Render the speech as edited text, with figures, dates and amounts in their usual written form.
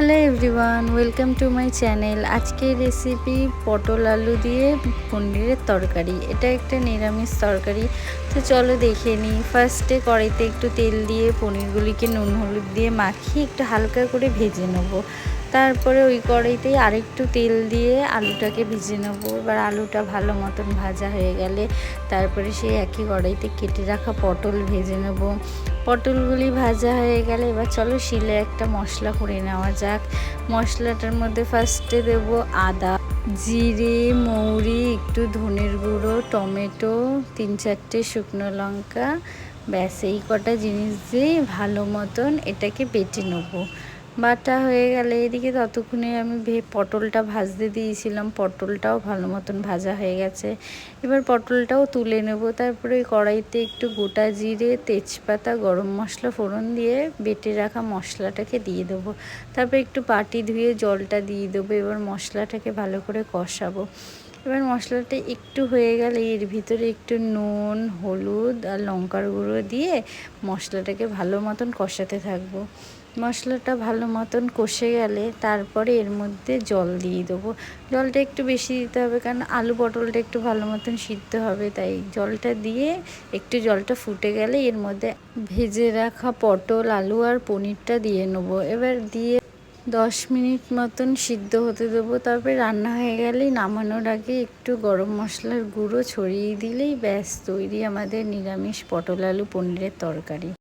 Hello everyone, welcome to my channel. আজকের recipe পটল আলু দিয়ে পনিরের তরকারি। এটা একটা নিরামিষ তরকারি, তো চলো দেখে নিই। ফার্স্টে কড়াইতে একটু তেল দিয়ে পনিরগুলিকে নুন হলুদ দিয়ে মাখিয়ে একটু হালকা করে ভেজে নেবো। তারপরে ওই কড়াইতেই আরেকটু তেল দিয়ে আলুটাকে ভেজে নেবো। এবার আলুটা ভালো মতন ভাজা হয়ে গেলে তারপরে সেই একই কড়াইতে কেটে রাখা পটল ভেজে নেবো। পটলগুলি ভাজা হয়ে গেলে এবার চলো শিলে একটা মশলা করে নেওয়া যাক। মশলাটার মধ্যে ফার্স্টে দেবো আদা, জিরে, মৌরি, একটু ধনের গুঁড়ো, টমেটো, 3-4টে শুকনো লঙ্কা, ব্যাস এই কটা জিনিস দিয়ে ভালো মতন এটাকে বেটে নেবো। বাটা হয়ে গেলে এদিকে ততক্ষণে আমি পটলটা ভাজতে দিয়েছিলাম, পটলটাও ভালো মতন ভাজা হয়ে গেছে। এবার পটলটাও তুলে নেব। তারপরে কড়াইতে একটু গোটা জিরে, তেজপাতা, গরম মশলা ফোড়ন দিয়ে বেটে রাখা মশলাটাকে দিয়ে দেবো। তারপর একটু বাটি ধুয়ে জলটা দিয়ে দেবো। এবার মশলাটাকে ভালো করে কষাবো। এবার মশলাটা একটু হয়ে গেলে এর ভিতরে একটু নুন, হলুদ আর লঙ্কার গুঁড়ো দিয়ে মশলাটাকে ভালো মতন কষাতে থাকবো। মশলাটা ভালো মতন কষে গেলে তারপরে এর মধ্যে জল দিয়ে দেবো। জলটা একটু বেশি দিতে হবে, কারণ আলু পটলটা একটু ভালো মতন সিদ্ধ হবে, তাই জলটা দিয়ে একটু জলটা ফুটে গেলে এর মধ্যে ভেজে রাখা পটল, আলু আর পনিরটা দিয়ে নেবো। এবার দিয়ে 10 মিনিট মতন সিদ্ধ হতে দেবো। তারপরে রান্না হয়ে গেলেই নামানোর আগে একটু গরম মশলার গুঁড়ো ছড়িয়ে দিলেই ব্যাস তৈরি আমাদের নিরামিষ পটল আলু পনিরের তরকারি।